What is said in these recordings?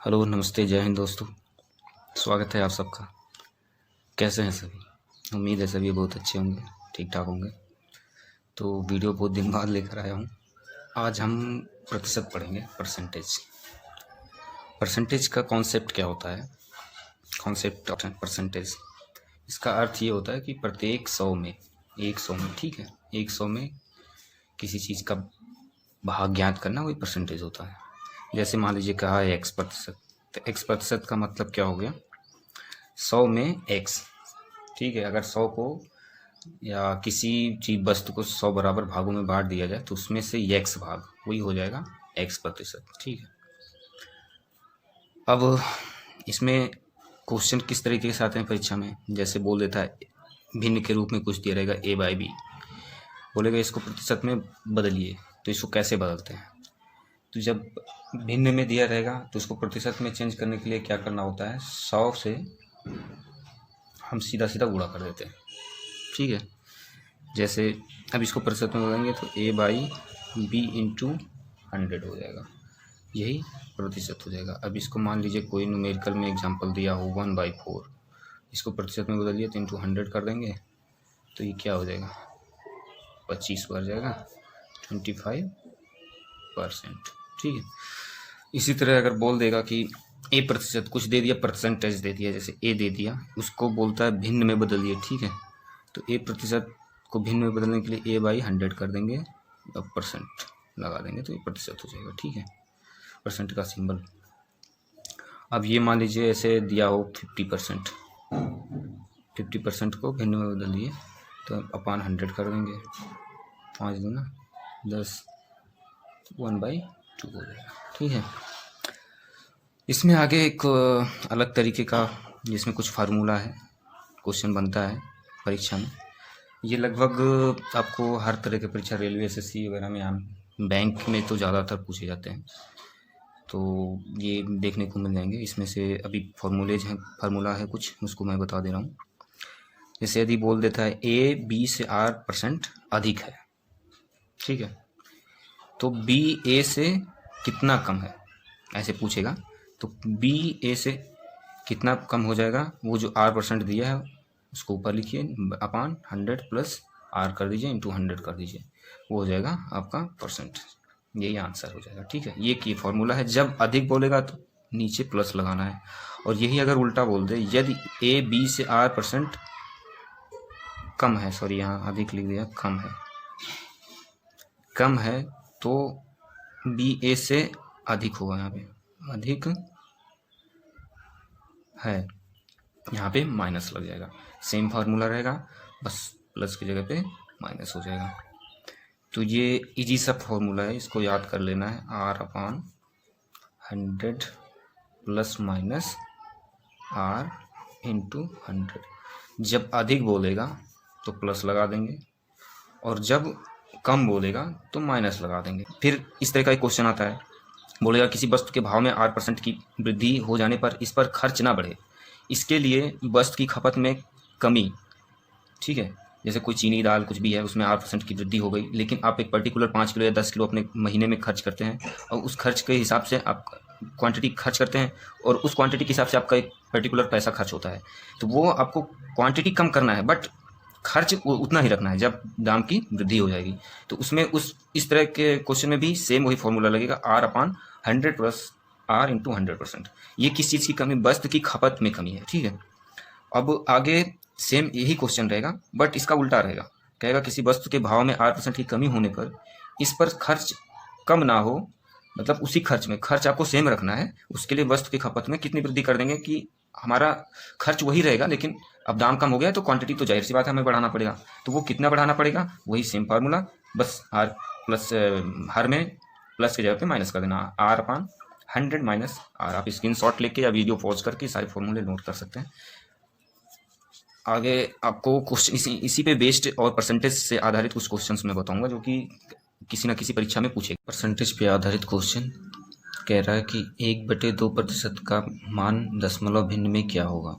Hello, नमस्ते, जय हिंद दोस्तों। स्वागत है आप सबका। कैसे हैं सभी? उम्मीद है सभी बहुत अच्छे होंगे, ठीक ठाक होंगे। तो वीडियो बहुत दिन बाद लेकर आया हूँ। आज हम प्रतिशत पढ़ेंगे, परसेंटेज। परसेंटेज का कॉन्सेप्ट क्या होता है? कॉन्सेप्ट ऑफ परसेंटेज, इसका अर्थ ये होता है कि प्रत्येक 100 में, 100 में, ठीक है, 100 में किसी चीज़ का भाग ज्ञात करना, वही परसेंटेज होता है। जैसे मान लीजिए कहा है x%, तो x% का मतलब क्या हो गया? 100 में x, ठीक है। अगर 100 को या किसी चीज वस्तु को 100 बराबर भागों में बांट दिया जाए तो उसमें से x भाग, वही हो जाएगा x%, ठीक है। अब इसमें क्वेश्चन किस तरीके से आते हैं परीक्षा में? जैसे बोल देता है भिन्न के रूप में कुछ दिया रहेगा a/b, बोलेगा इसको प्रतिशत में बदलिए, तो इसको कैसे बदलते हैं? तो जब भिन्न में दिया रहेगा तो उसको प्रतिशत में चेंज करने के लिए क्या करना होता है? 100 से हम सीधा सीधा गुणा कर देते हैं, ठीक है। जैसे अब इसको प्रतिशत में बदलेंगे तो a/b इंटू 100 हो जाएगा, यही प्रतिशत हो जाएगा। अब इसको मान लीजिए कोई न्यूमेरिकल में एग्जांपल दिया हो 1/4, इसको प्रतिशत में बदलिए तो इंटू 100 कर देंगे, तो ये क्या हो जाएगा? 25 बढ़ जाएगा, 25%, ठीक है। इसी तरह अगर बोल देगा कि a%, कुछ दे दिया, परसेंटेज दे दिया, जैसे a दे दिया, उसको बोलता है भिन्न में बदलिए, ठीक है। तो a% को भिन्न में बदलने के लिए a/100 कर देंगे, अब परसेंट लगा देंगे तो ये प्रतिशत हो जाएगा, ठीक है, परसेंट का सिंबल। अब ये मान लीजिए ऐसे दिया हो 50%, 50% को भिन्न में बदलिए तो अपान 100 कर देंगे, 5 दूना 10, 1/2 हो जाएगा, ठीक है। इसमें आगे एक अलग तरीके का, जिसमें कुछ फार्मूला है, क्वेश्चन बनता है परीक्षा में। ये लगभग आपको हर तरह के परीक्षा, रेलवे, एसएससी वगैरह में, बैंक में तो ज़्यादातर पूछे जाते हैं, तो ये देखने को मिल जाएंगे। इसमें से अभी फार्मूला है कुछ, उसको मैं बता दे रहा हूँ। जैसे यदि बोल देता है a b से r% अधिक है, ठीक है, तो b a से कितना कम है, ऐसे पूछेगा। तो b a से कितना कम हो जाएगा? वो जो r% दिया है उसको ऊपर लिखिए, अपान 100 प्लस r कर दीजिए, इंटू 100 कर दीजिए, वो हो जाएगा आपका परसेंट। यही आंसर हो जाएगा, ठीक है। ये की फॉर्मूला है। जब अधिक बोलेगा तो नीचे प्लस लगाना है, और यही अगर उल्टा बोल दे, यदि a b से r% कम है, सॉरी यहाँ अधिक लिख दिया, कम है तो b a से अधिक होगा, यहाँ पे अधिक है, यहाँ पे माइनस लग जाएगा। सेम फार्मूला रहेगा, बस प्लस की जगह पे माइनस हो जाएगा। तो ये इजी सा फॉर्मूला है, इसको याद कर लेना है, r/100 plus minus r into 100। जब अधिक बोलेगा तो प्लस लगा देंगे, और जब कम बोलेगा तो माइनस लगा देंगे। फिर इस तरह का एक क्वेश्चन आता है, बोलेगा किसी वस्तु के भाव में r% की वृद्धि हो जाने पर इस पर खर्च ना बढ़े, इसके लिए वस्तु की खपत में कमी, ठीक है। जैसे कोई चीनी, दाल, कुछ भी है, उसमें 8% की वृद्धि हो गई, लेकिन आप एक पर्टिकुलर 5 किलो या 10 किलो अपने महीने में खर्च करते हैं, और उस खर्च के हिसाब से आप क्वांटिटी खर्च करते हैं, और उस क्वांटिटी के हिसाब से आपका एक पर्टिकुलर पैसा खर्च होता है। तो वो आपको क्वांटिटी कम करना है, बट खर्च उतना ही रखना है जब दाम की वृद्धि हो जाएगी। तो उसमें इस तरह के क्वेश्चन में भी सेम वही फॉर्मूला लगेगा, r/100 प्लस r इंटू 100%। ये किस चीज़ की कमी? वस्तु की खपत में कमी है, ठीक है। अब आगे सेम यही क्वेश्चन रहेगा, बट इसका उल्टा रहेगा। कहेगा किसी वस्तु के भाव में 8% की कमी होने पर इस पर खर्च कम ना हो, मतलब उसी खर्च में, खर्च आपको सेम रखना है, उसके लिए वस्तु की खपत में कितनी वृद्धि कर देंगे कि हमारा खर्च वही रहेगा, लेकिन अब दाम कम हो गया तो क्वांटिटी तो जाहिर सी बात है हमें बढ़ाना पड़ेगा। तो वो कितना बढ़ाना पड़ेगा? वही सेम फार्मूला, बस आर प्लस, हर में प्लस की जगह पे माइनस कर देना, r/100 माइनस r। आप स्क्रीनशॉट लेके या वीडियो पॉज करके सारे फॉर्मूले नोट कर सकते हैं। आगे आपको क्वेश्चन इसी पे बेस्ड और परसेंटेज से आधारित कुछ क्वेश्चंस मैं बताऊंगा, जो कि किसी ना किसी परीक्षा में पूछे। परसेंटेज पे आधारित क्वेश्चन कह रहा है कि 1/2% का मान दशमलव भिन्न में क्या होगा।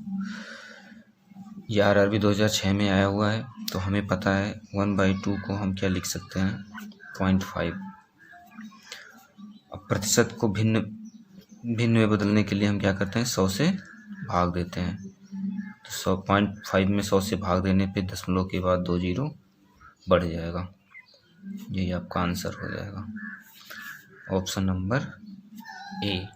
यह RRB 2006 में आया हुआ है, तो हमें पता है 1/2 को हम क्या लिख सकते हैं, 0.5। अब प्रतिशत को भिन्न भिन्न में बदलने के लिए हम क्या करते हैं, 100 से भाग देते हैं। तो 100.5 में 100 से भाग देने पे दशमलव के बाद 2 जीरो बढ़ जाएगा। यही आपका आंसर हो जाएगा, ऑप्शन नंबर ए।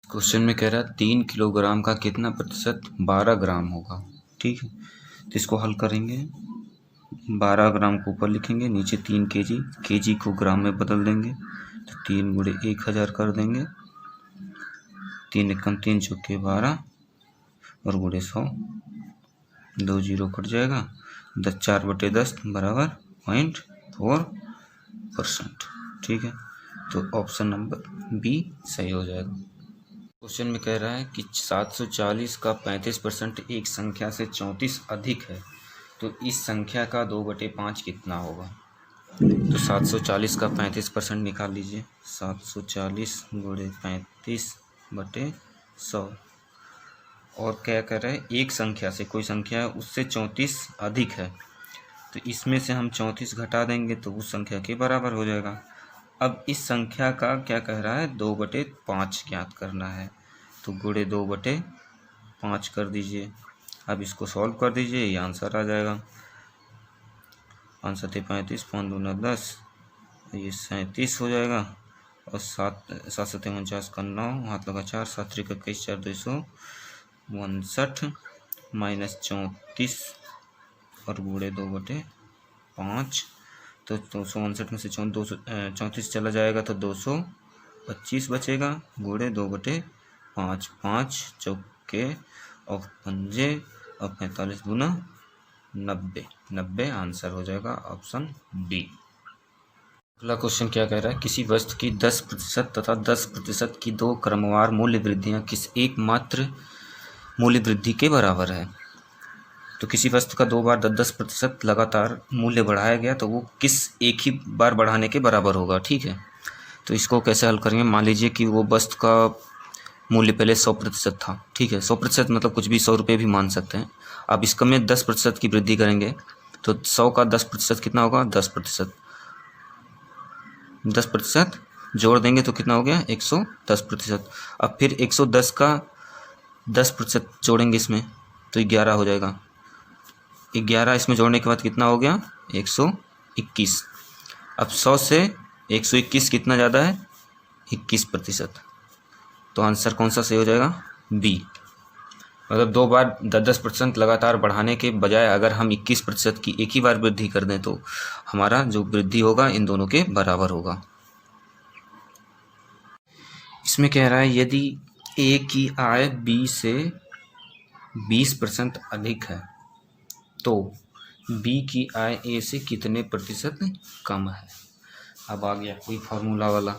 क्वेश्चन में कह रहा है 3 किलोग्राम का कितना प्रतिशत 12 ग्राम होगा। ठीक है, तो इसको हल करेंगे। 12 ग्राम को ऊपर लिखेंगे, नीचे 3 केजी को ग्राम में बदल देंगे। तो 3 गुणे 1000 कर देंगे, 3 एकम 3 चौके 12 और गुणे 100, 2 जीरो कट जाएगा। 4/10 बराबर 0.4%। ठीक है, तो ऑप्शन नंबर बी सही हो जाएगा। क्वेश्चन में कह रहा है कि 740 का 35% एक संख्या से 34 अधिक है, तो इस संख्या का 2/5 कितना होगा। तो 740 का 35% निकाल लीजिए। 740 गुणे 35/100। और क्या कह रहे हैं, एक संख्या से, कोई संख्या है उससे 34 अधिक है, तो इसमें से हम 34 घटा देंगे तो उस संख्या के बराबर हो जाएगा। अब इस संख्या का क्या कह रहा है, 2/5 ज्ञात करना है। तो गुणे 2/5 कर दीजिए। अब इसको सॉल्व कर दीजिए, ये आंसर आ जाएगा। आंसर 35, 5 दूना 10, ये 37 हो जाएगा। और 7×7 का 9, हाथ लगा 4, 7 3 21, 4 259 माइनस 34 और गुणे 2/5। तो 259 में से 34 चला जाएगा तो 225 बचेगा। गुणे 2/5, 5 चौके और पंजे और 45 दूना 90 आंसर हो जाएगा, ऑप्शन बी। अगला क्वेश्चन क्या कह रहा है, किसी वस्तु की 10% तथा 10% की 2 क्रमवार मूल्य वृद्धियां किस एकमात्र मूल्य वृद्धि के बराबर है। तो किसी वस्तु का 2 बार 10% लगातार मूल्य बढ़ाया गया तो वो किस एक ही बार बढ़ाने के बराबर होगा। ठीक है, तो इसको कैसे हल करेंगे। मान लीजिए कि वो वस्तु का मूल्य पहले 100% था। ठीक है, 100% मतलब कुछ भी 100 रुपये भी मान सकते हैं। अब इसका में 10% की वृद्धि करेंगे तो 100 का 10% कितना होगा, 10%। 10% जोड़ देंगे तो कितना हो गया, 110%। अब फिर 110 का 10% जोड़ेंगे इसमें तो 11 हो जाएगा। 11 इसमें जोड़ने के बाद कितना हो गया, 121। अब 100 से 121 कितना ज़्यादा है, 21%। तो आंसर कौन सा सही हो जाएगा, बी। मतलब 2 बार 10% लगातार बढ़ाने के बजाय अगर हम 21% की एक ही बार वृद्धि कर दें तो हमारा जो वृद्धि होगा इन दोनों के बराबर होगा। इसमें कह रहा है यदि ए की आय बी से 20% अधिक है तो बी की आय ए से कितने प्रतिशत कम है। अब आ गया कोई फार्मूला वाला।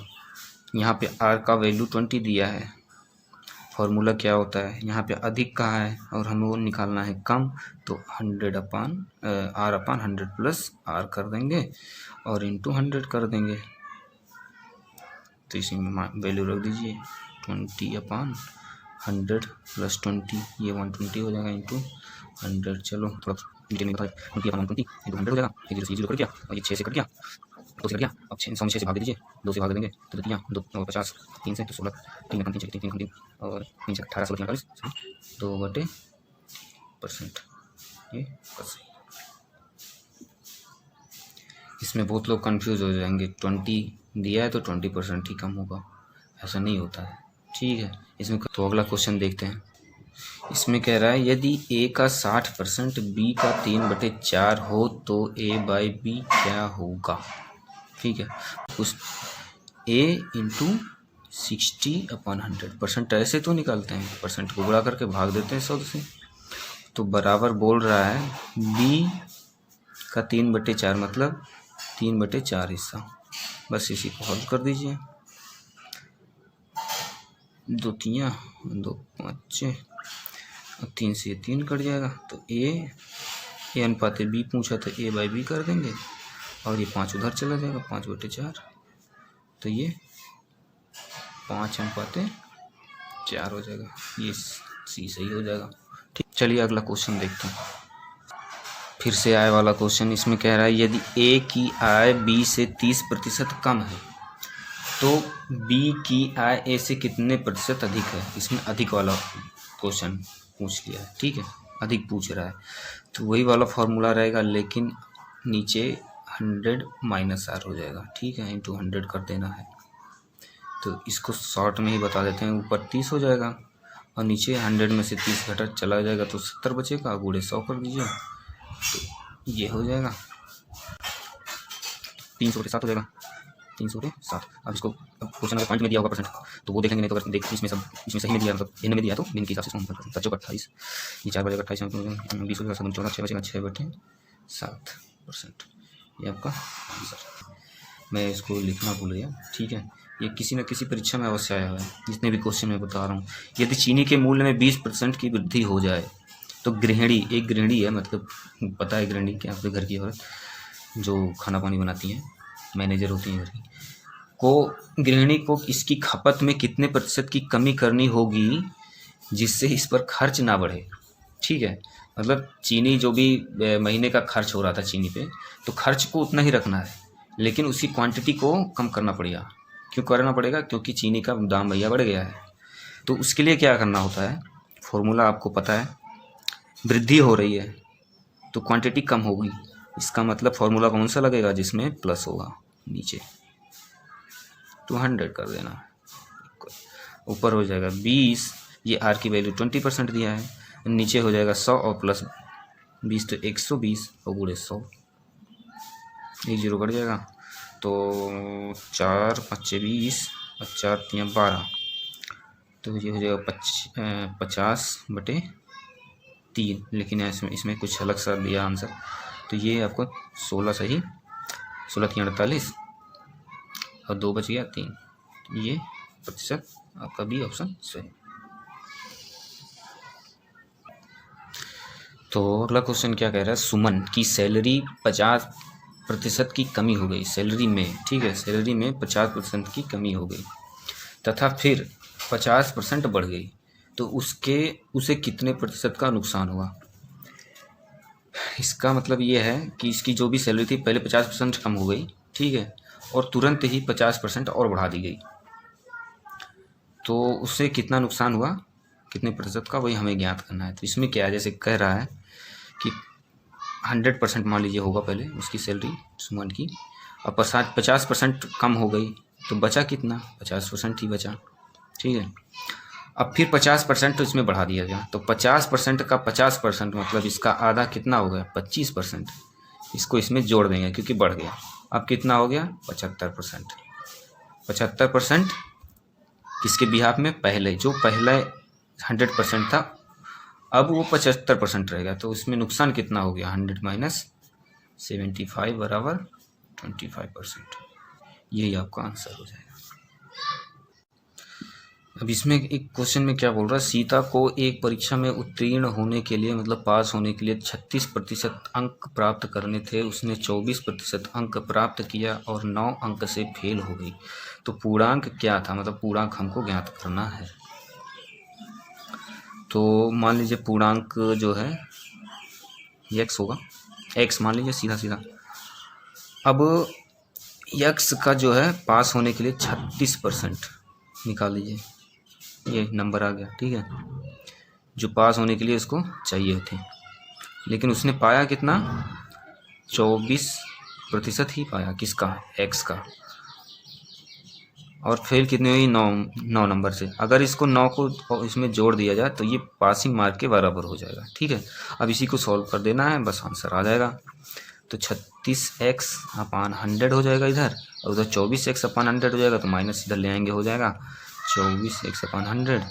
यहाँ पे आर का वैल्यू 20 दिया है। फार्मूला क्या होता है, यहाँ पे अधिक कहा है और हमें वो निकालना है कम, तो 100/R/100 प्लस आर कर देंगे और इंटू 100 कर देंगे। तो इसी में वैल्यू रख दीजिए 20/100 प्लस 20, ये 120 हो जाएगा इंटू 100। चलो थोड़ा 20/120 इंटू 100 हो जाएगा। 0 कट गया और ये 6 से कट गया, 2 से कट गया। अब 100 में 6 से भाग दीजिए, 2 से भाग देंगे तो 2 50, 3 से तो 16, 3 और 3 से 18, 16 45, 2/% ये परसेंट। इसमें बहुत लोग कंफ्यूज हो जाएंगे, 20 दिया है तो 20% ही कम होगा, ऐसा नहीं होता है। ठीक है, इसमें तो अगला क्वेश्चन देखते हैं। इसमें कह रहा है यदि ए का 60% बी का 3/4 हो तो ए बाई बी क्या होगा। ठीक है, उस ए इंटू 60/100 ऐसे तो निकालते हैं, परसेंट को गुणा करके भाग देते हैं 100 से। तो बराबर बोल रहा है बी का 3/4 मतलब 3/4 हिस्सा। बस इसी को हल कर दीजिए। 2 3 2 5 और 3 से 3 कट जाएगा। तो ए अनुपात बी पूछा तो ए बाई बी कर देंगे और ये 5 उधर चला जाएगा, 5/4। तो ये 5/4 हो जाएगा, ये सी सही हो जाएगा। ठीक, चलिए अगला क्वेश्चन देखते हैं। फिर से आय वाला क्वेश्चन। इसमें कह रहा है यदि ए की आय बी से 30% कम है तो बी की आय ए से कितने प्रतिशत अधिक है, इसमें अधिक वाला क्वेश्चन पूछ लिया है, ठीक है, अधिक पूछ रहा है, तो वही वाला फॉर्मूला रहेगा, लेकिन नीचे 100 माइनस आर हो जाएगा, ठीक है, इंटू 100 कर देना है। तो इसको शॉर्ट में ही बता देते हैं, ऊपर 30 हो जाएगा और नीचे 100 में से 30 घटा चला जाएगा तो 70 बचेगा, गुणे 100 कर दीजिए तो ये हो जाएगा 300/7 हो जाएगा, 300/7। अब इसको क्वेश्चन अगर पॉइंट में दिया होगा परसेंट तो वो देखेंगे, नहीं तो अगर देख इसमें सही में दिया, मतलब भिन्न में दिया तो भिन्न के हिसाब से हम 7/28, ये 4/28 20 हो जाएगा, 14 6 बचेगा 6/7%, ये आपका आंसर। मैं इसको लिखना भूल गया, ठीक है, ये किसी न किसी परीक्षा में अवश्य आया हुआ है, जितने भी क्वेश्चन मैं बता रहा हूँ। यदि चीनी के मूल्य में 20% की वृद्धि हो जाए तो गृहिणी, एक गृहिणी है, मतलब पता है गृहिणी क्या, आपके घर की औरत जो खाना पानी बनाती हैं, मैनेजर होती हैं घर की, गृहिणी को इसकी खपत में कितने प्रतिशत की कमी करनी होगी जिससे इस पर खर्च ना बढ़े, ठीक है, मतलब चीनी जो भी महीने का खर्च हो रहा था चीनी पे, तो खर्च को उतना ही रखना है, लेकिन उसकी क्वांटिटी को कम करना पड़ेगा। क्यों करना पड़ेगा? क्योंकि चीनी का दाम भैया बढ़ गया है। तो उसके लिए क्या करना होता है, फॉर्मूला आपको पता है, वृद्धि हो रही है तो क्वांटिटी कम होगी, इसका मतलब फॉर्मूला कौन सा लगेगा, जिसमें प्लस होगा, नीचे 200 कर देना, ऊपर हो जाएगा 20, ये आर की वैल्यू 20% दिया है, नीचे हो जाएगा 100 और प्लस 20 तो 120 और गुणे 100, एक जीरो कट जाएगा, तो 4 5 20 और 4 3 12, तो ये हो जाएगा 50/3, लेकिन इसमें कुछ अलग सा दिया आंसर, तो ये आपको 16 सही, 16 3 48 और 2 बच गया 3, ये प्रतिशत आपका बी ऑप्शन सही। तो अगला क्वेश्चन क्या कह रहा है, सुमन की सैलरी 50% की कमी हो गई, सैलरी में, ठीक है, सैलरी में 50% की कमी हो गई तथा फिर 50% बढ़ गई, तो उसे कितने प्रतिशत का नुकसान हुआ। इसका मतलब ये है कि इसकी जो भी सैलरी थी पहले 50% कम हो गई, ठीक है, और तुरंत ही 50% और बढ़ा दी गई, तो उससे कितना नुकसान हुआ, कितने प्रतिशत का, वही हमें ज्ञात करना है। तो इसमें क्या है, जैसे कह रहा है कि 100% मान लीजिए होगा पहले उसकी सैलरी सुमन की, और 50% कम हो गई, तो बचा कितना, 50% ही बचा, ठीक है। अब फिर 50% तो इसमें बढ़ा दिया गया, तो 50% का 50% मतलब इसका आधा कितना हो गया, 25%, इसको इसमें जोड़ देंगे क्योंकि बढ़ गया। अब कितना हो गया, 75%। 75% किसके बिहाफ में, पहले जो पहले 100% था, अब वो 75% रहेगा, तो उसमें नुकसान कितना हो गया, 100 - 75 बराबर 25%, यही आपका आंसर हो जाएगा। अब इसमें एक क्वेश्चन में क्या बोल रहा है, सीता को एक परीक्षा में उत्तीर्ण होने के लिए, मतलब पास होने के लिए 36% अंक प्राप्त करने थे, उसने 24% अंक प्राप्त किया और 9 अंक से फेल हो गई, तो पूर्णांक क्या था, मतलब पूर्णांक हमको ज्ञात करना है। तो मान लीजिए पूर्णांक जो है x होगा, x मान लीजिए सीधा सीधा। अब x का जो है पास होने के लिए 36% निकाल लीजिए, ये नंबर आ गया, ठीक है, जो पास होने के लिए उसको चाहिए थे, लेकिन उसने पाया कितना, 24% ही पाया, किसका, x का, और फेल कितने हुई, 9 नंबर से। अगर इसको 9 को इसमें जोड़ दिया जाए तो ये पासिंग मार्क के बराबर हो जाएगा, ठीक है। अब इसी को सॉल्व कर देना है, बस आंसर आ जाएगा। तो 36x/100 हो जाएगा इधर, और उधर 24x/100 हो जाएगा, तो माइनस इधर ले आएंगे, हो जाएगा 24x/100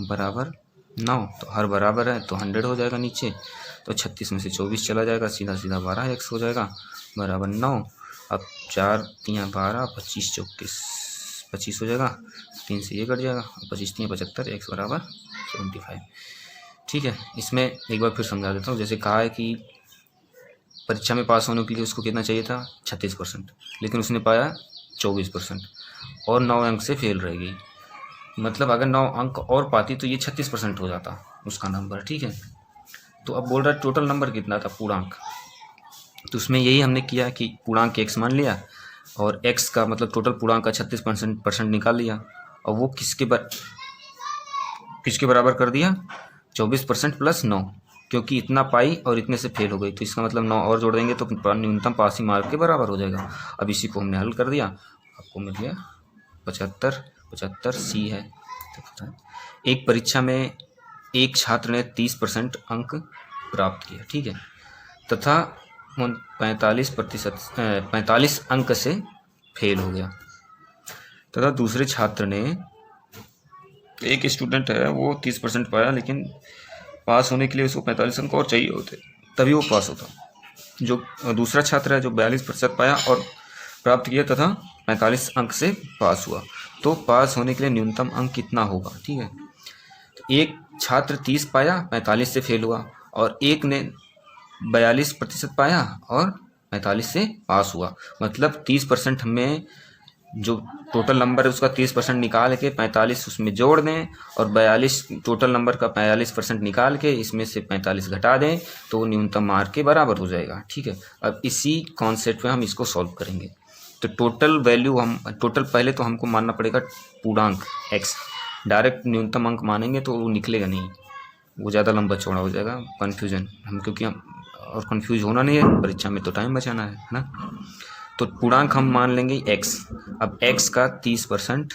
बराबर 9, तो हर बराबर है तो 100 हो जाएगा नीचे, तो 36 में से 24 चला जाएगा, सीधा सीधा 12x हो जाएगा बराबर 9। अब 4 3 12, 25 25 हो जाएगा, 3 से ये कट जाएगा, 25 3 75, x बराबर 75, ठीक है। इसमें एक बार फिर समझा देता हूँ, जैसे कहा है कि परीक्षा में पास होने के लिए उसको कितना चाहिए था, 36%, लेकिन उसने पाया 24% और 9 अंक से फेल रह गई, मतलब अगर 9 अंक और पाती तो ये 36% हो जाता उसका नंबर, ठीक है। तो अब बोल रहा है टोटल नंबर कितना था, पूर्णांक, तो उसमें यही हमने किया कि पूर्णांक x मान लिया और x का मतलब टोटल पूर्णांक का 36% निकाल लिया, और वो किसके बराबर कर दिया, 24% प्लस 9, क्योंकि इतना पाई और इतने से फेल हो गई, तो इसका मतलब 9 और जोड़ देंगे तो न्यूनतम पासिंग मार्क के बराबर हो जाएगा। अब इसी को हमने हल कर दिया, आपको मिल गया 75 सी है। एक परीक्षा में एक छात्र ने 30% अंक प्राप्त किया, ठीक है, तथा 45 अंक से फेल हो गया, तथा दूसरे छात्र ने, एक स्टूडेंट है वो 30% पाया, लेकिन पास होने के लिए उसको 45 अंक और चाहिए होते, तभी वो पास होता। जो दूसरा छात्र है जो 42% पाया और प्राप्त किया तथा 45 अंक से पास हुआ, तो पास होने के लिए न्यूनतम अंक कितना होगा, ठीक है। तो एक छात्र 30 पाया, 45 से फेल हुआ, और एक ने 42% पाया और 45 से पास हुआ, मतलब 30% में जो टोटल नंबर है उसका 30% निकाल के 45 उसमें जोड़ दें, और 42 टोटल नंबर का 42% निकाल के इसमें से 45 घटा दें, तो न्यूनतम मार्क के बराबर हो जाएगा, ठीक है। अब इसी कॉन्सेप्ट में हम इसको सॉल्व करेंगे। तो टोटल वैल्यू पहले तो हमको मानना पड़ेगा पूर्णांक x, डायरेक्ट न्यूनतम अंक मानेंगे तो वो निकलेगा नहीं, वो ज़्यादा लंबा चौड़ा हो जाएगा, कन्फ्यूजन क्योंकि हम और कन्फ्यूज होना नहीं है, परीक्षा में तो टाइम बचाना है ना। तो पूर्णांक हम मान लेंगे x। अब x का 30%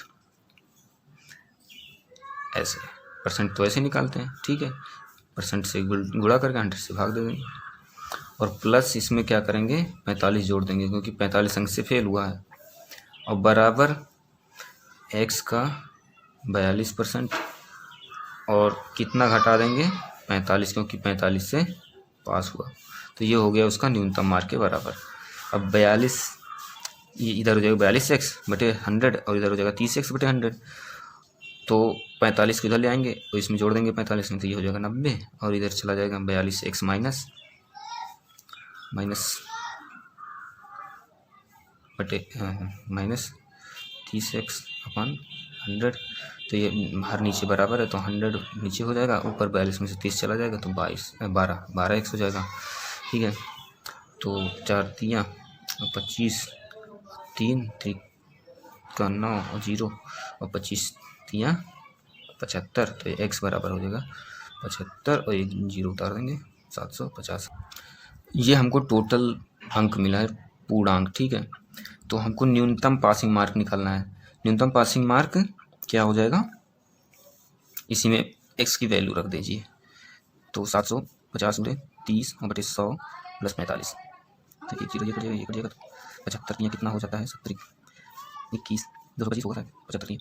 ऐसे, परसेंट तो ऐसे निकालते हैं, ठीक है, परसेंट से गुणा करके 100 से भाग दे देंगे, और प्लस इसमें क्या करेंगे 45 जोड़ देंगे, क्योंकि 45 अंक से फेल हुआ है, और बराबर x का 42%, और कितना घटा देंगे 45, क्योंकि 45 से पास हुआ, तो ये हो गया उसका न्यूनतम मार्क के बराबर। अब 42, ये इधर हो जाएगा 42x बटे 100, और इधर हो जाएगा 30x बटे 100, तो 45 को इधर ले आएंगे तो इसमें जोड़ देंगे 45 में, तो ये हो जाएगा 90, और इधर चला जाएगा 42x माइनस बटे माइनस 30x अपन 100, तो ये हर नीचे बराबर है, तो 100 नीचे हो जाएगा, ऊपर 42 में से 30 चला जाएगा, तो 12x हो जाएगा, ठीक है। तो 4 तियाँ 25, 3 का 9 और 0, और 25 तियाँ 75, तो ये x बराबर हो जाएगा 75, और एक 0 उतार देंगे 750। ये हमको टोटल अंक मिला है पूर्णांक, ठीक है। तो हमको न्यूनतम पासिंग मार्क निकालना है। न्यूनतम पासिंग मार्क क्या हो जाएगा, इसी में x की वैल्यू रख दीजिए, तो 750 बटे 30 और बटे 100 प्लस 45, तो ये 0 ये कट जाएगा, तो 75 ये कितना हो जाता है 70, 21 225 होगा, 75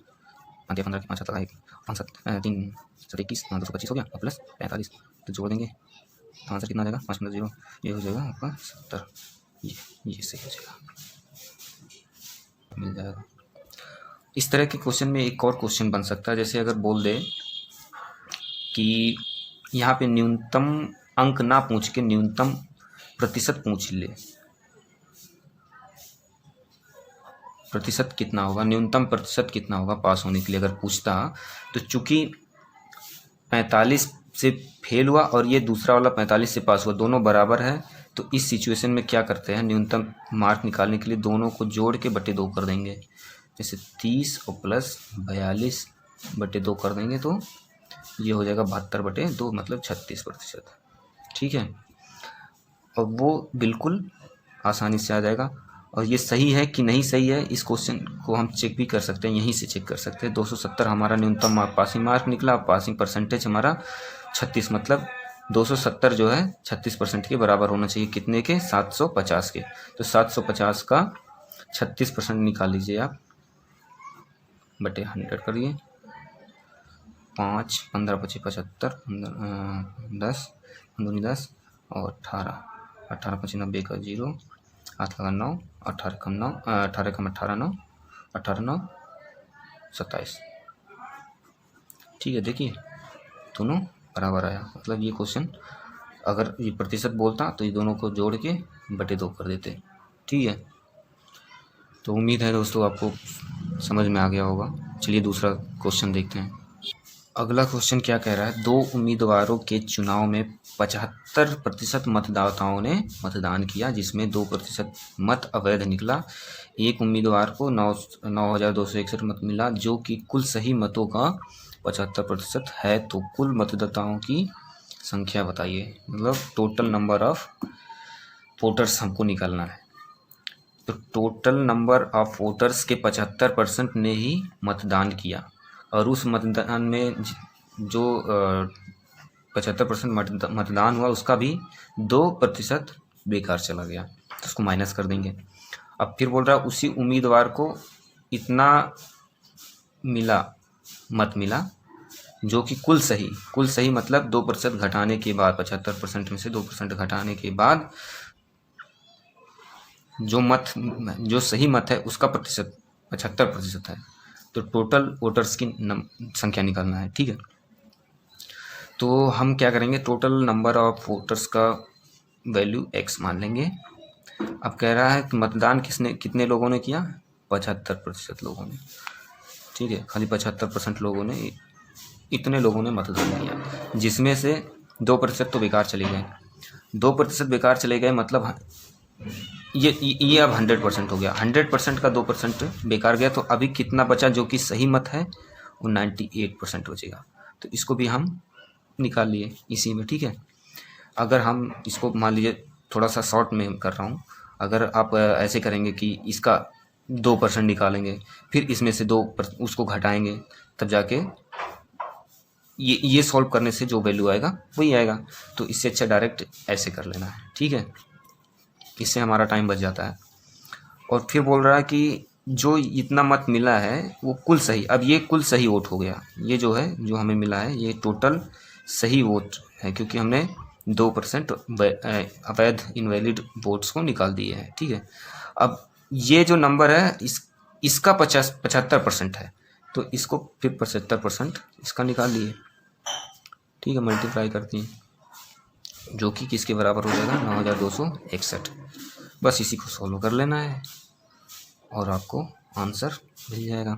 5 15 5 7 1 5 7 3 7 21 225 हो गया, और प्लस 45, तो जोड़ देंगे तो आंसर कितना आ जाएगा 5 15 0, ये हो जाएगा आपका 70, ये सही हो जाएगा, मिल जाएगा। इस तरह के क्वेश्चन में एक और क्वेश्चन बन सकता है, जैसे अगर बोल दे कि यहाँ पे न्यूनतम अंक ना पूछ के न्यूनतम प्रतिशत पूछ ले, प्रतिशत कितना होगा, न्यूनतम प्रतिशत कितना होगा पास होने के लिए अगर पूछता, तो चूंकि 45 से फेल हुआ और ये दूसरा वाला 45 से पास हुआ, दोनों बराबर है, तो इस सिचुएशन में क्या करते हैं, न्यूनतम मार्क निकालने के लिए दोनों को जोड़ के बटे 2 कर देंगे, जैसे 30 और प्लस 42 बटे 2 कर देंगे, तो ये हो जाएगा 72 बटे 2, मतलब 36%, ठीक है। और वो बिल्कुल आसानी से आ जाएगा। और ये सही है कि नहीं सही है, इस क्वेश्चन को हम चेक भी कर सकते हैं, यहीं से चेक कर सकते हैं। 270 हमारा न्यूनतम पासिंग मार्क निकला, पासिंग परसेंटेज हमारा 36, मतलब 270 जो है 36% के बराबर होना चाहिए, कितने के 750 के, तो 750 का 36% निकाल लीजिए आप, बटे 100 करिए, 5 15 25 75 10 15 10 और 18 18 25 90 का 0, 8 लगा 9, 18 कम 9, 18 कम 18 9, 18 9 27, ठीक है। देखिए दोनों बराबर आया, मतलब ये क्वेश्चन अगर ये प्रतिशत बोलता तो ये दोनों को जोड़ के बटे 2 कर देते, ठीक है। तो उम्मीद है दोस्तों आपको समझ में आ गया होगा। चलिए दूसरा क्वेश्चन देखते हैं। अगला क्वेश्चन क्या कह रहा है, 2 उम्मीदवारों के चुनाव में 75% मतदाताओं ने मतदान किया, जिसमें 2% मत अवैध निकला। एक उम्मीदवार को 9,261 मत मिला, जो कि कुल सही मतों का 75% है। तो कुल मतदाताओं की संख्या बताइए, मतलब टोटल नंबर ऑफ वोटर्स हमको निकालना है। तो टोटल नंबर ऑफ वोटर्स के 75% ने ही मतदान किया, और उस मतदान में जो 75% मतदान हुआ उसका भी 2% बेकार चला गया, तो उसको माइनस कर देंगे। अब फिर बोल रहा है उसी उम्मीदवार को इतना मत मिला जो कि कुल सही मतलब 2% घटाने के बाद, 75% में से 2% घटाने के बाद जो सही मत है उसका प्रतिशत 75% है। तो टोटल वोटर्स की संख्या निकालना है, ठीक है। तो हम क्या करेंगे, टोटल नंबर ऑफ वोटर्स का वैल्यू x मान लेंगे। अब कह रहा है कि मतदान कितने लोगों ने किया, 75% लोगों ने, ठीक है। खाली 75% लोगों ने, इतने लोगों ने मतदान किया, जिसमें से 2% तो बेकार चले गए। 2% बेकार चले गए मतलब ये अब 100% हो गया। 100% का 2% बेकार गया, तो अभी कितना बचा जो कि सही मत है, वो 98% बचेगा। तो इसको भी हम निकाल लिए इसी में, ठीक है। अगर हम इसको मान लीजिए थोड़ा सा शॉर्ट में कर रहा हूँ, अगर आप ऐसे करेंगे कि इसका 2% निकालेंगे, फिर इसमें से उसको घटाएंगे, तब जाके ये सॉल्व करने से जो वैल्यू आएगा वही आएगा। तो इससे अच्छा डायरेक्ट ऐसे कर लेना है, ठीक है। इससे हमारा टाइम बच जाता है। और फिर बोल रहा है कि जो इतना मत मिला है वो कुल सही, अब ये कुल सही वोट हो गया। ये जो है, जो हमें मिला है, ये टोटल सही वोट है, क्योंकि हमने 2% अवैध इनवैलिड वोट्स को निकाल दिए हैं, ठीक है। अब ये जो नंबर है इसका 75% है, तो इसको फिर 75% इसका निकाल लिए, ठीक है। मल्टीप्लाई करती हैं, जो कि किसके बराबर हो जाएगा, 9,261। बस इसी को सॉल्व कर लेना है और आपको आंसर मिल जाएगा।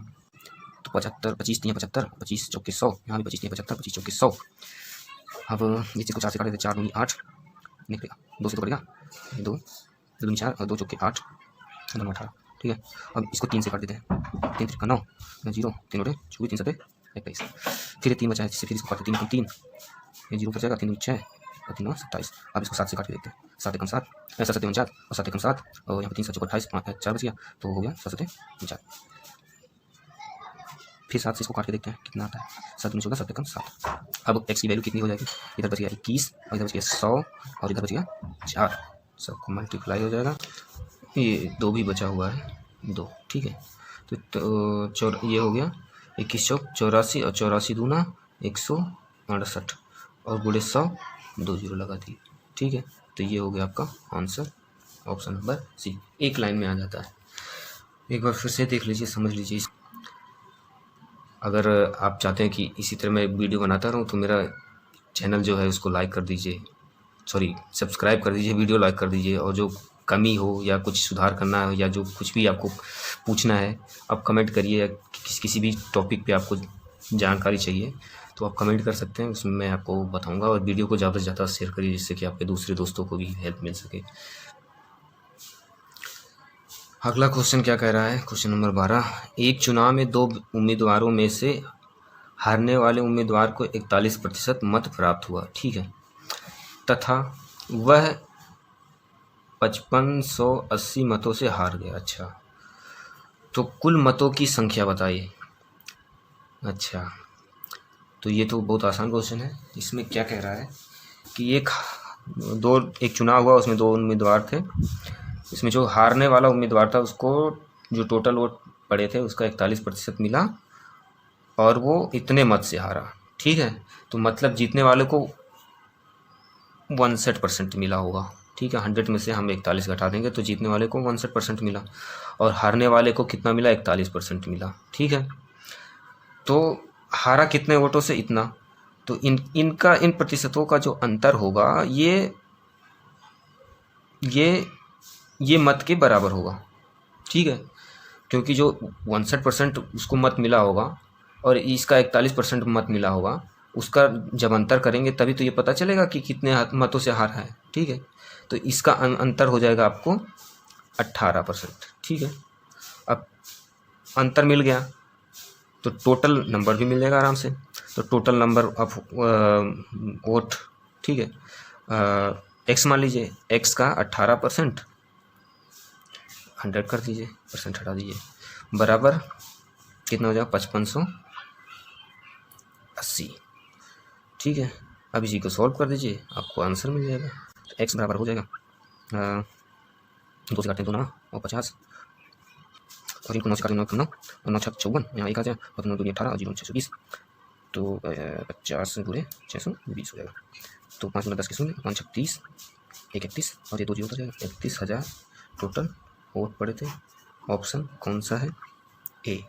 तो 75, 25 3 75, 25 चौके 100, यहाँ भी 25 3 75, 25 चौके 100। अब ये चीज़ को 4 से काटे, 4 दूनी 8 निकलेगा, 2 से तो कटेगा, 2 दूनी 4 और 2 चौके 8, 2 18, ठीक है। अब इसको 3 से काट देते हैं, 3 3 9 0, 3 बटे 24, 3 7 21, फिर 3 बचा है, जिससे फिर इसको काटते 3 3, ये 0 बच जाएगा, 3 6 और 3 27। अब इसको 7 से काट के देखते हैं, 7 1 7, 7 7 4 और 7 1 7, और यहाँ पर 3 7 28, 4 बच गया, तो हो गया 7 7 4। फिर 7 से इसको काट के देखते हैं कितना आता है, 7 में 14, 7 1 7। अब x की वैल्यू कितनी हो जाएगी, इधर बच गया 21 और इधर बच गया 100 और इधर बच गया 4, सबको मल्टीप्लाई हो जाएगा। ये 2 भी बचा हुआ है, 2, ठीक है। तो ये हो गया 21 चौक 84 और 84 दूना 168 और गुणे 100, 2 0 लगा दिए, ठीक है। तो ये हो गया आपका आंसर, ऑप्शन नंबर सी, एक लाइन में आ जाता है। एक बार फिर से देख लीजिए, समझ लीजिए। अगर आप चाहते हैं कि इसी तरह मैं वीडियो बनाता रहूं, तो मेरा चैनल जो है उसको लाइक कर दीजिए, सब्सक्राइब कर दीजिए, वीडियो लाइक कर दीजिए। और जो कमी हो या कुछ सुधार करना है या जो कुछ भी आपको पूछना है, आप कमेंट करिए। किसी भी टॉपिक पे आपको जानकारी चाहिए तो आप कमेंट कर सकते हैं, उसमें मैं आपको बताऊंगा। और वीडियो को ज़्यादा से ज़्यादा शेयर करिए, जिससे कि आपके दूसरे दोस्तों को भी हेल्प मिल सके। अगला क्वेश्चन क्या कह रहा है, क्वेश्चन नंबर 12, एक चुनाव में 2 उम्मीदवारों में से हारने वाले उम्मीदवार को 41% मत प्राप्त हुआ, ठीक है, तथा वह 5580 मतों से हार गया। अच्छा, तो कुल मतों की संख्या बताइए। अच्छा, तो ये तो बहुत आसान क्वेश्चन है। इसमें क्या कह रहा है कि एक चुनाव हुआ, उसमें 2 उम्मीदवार थे। इसमें जो हारने वाला उम्मीदवार था उसको जो टोटल वोट पड़े थे उसका 41% मिला, और वो इतने मत से हारा, ठीक है। तो मतलब जीतने वाले को 61% मिला होगा, ठीक है। 100 में से हम 41 घटा देंगे तो जीतने वाले को 61% मिला, और हारने वाले को कितना मिला, 41% मिला, ठीक है। तो हारा कितने वोटों से, इतना। तो इन प्रतिशतों का जो अंतर होगा, ये मत के बराबर होगा, ठीक है। क्योंकि जो 61% उसको मत मिला होगा, और इसका 41% मत मिला होगा, उसका जब अंतर करेंगे तभी तो ये पता चलेगा कि कितने मतों से हारा है। ठीक है, तो इसका अंतर हो जाएगा आपको 18%। ठीक है, अब अंतर मिल गया तो टोटल नंबर भी मिल जाएगा आराम से। तो टोटल नंबर ऑफ वोट, ठीक है, एक्स मान लीजिए, एक्स का 18%, 100 कर दीजिए, परसेंट हटा दीजिए, बराबर कितना हो जाएगा 5580। ठीक है, अब इसी को सॉल्व कर दीजिए, आपको आंसर मिल जाएगा। तो एक्स बराबर हो जाएगा 2 से काटते हैं 2 9 और 50, और इनको 9 से काटें 9 9 और 9 6 54, यहाँ 1 आ जाए और 9 2 18 और 0 620, तो 50 गुणे 620 हो जाएगा। तो 5 गुना 10 के 0, 5 6 30, 1 31 और ये 2 0 हो जाएगा। 31,000 टोटल वोट पड़े थे। ऑप्शन कौन सा है? ए।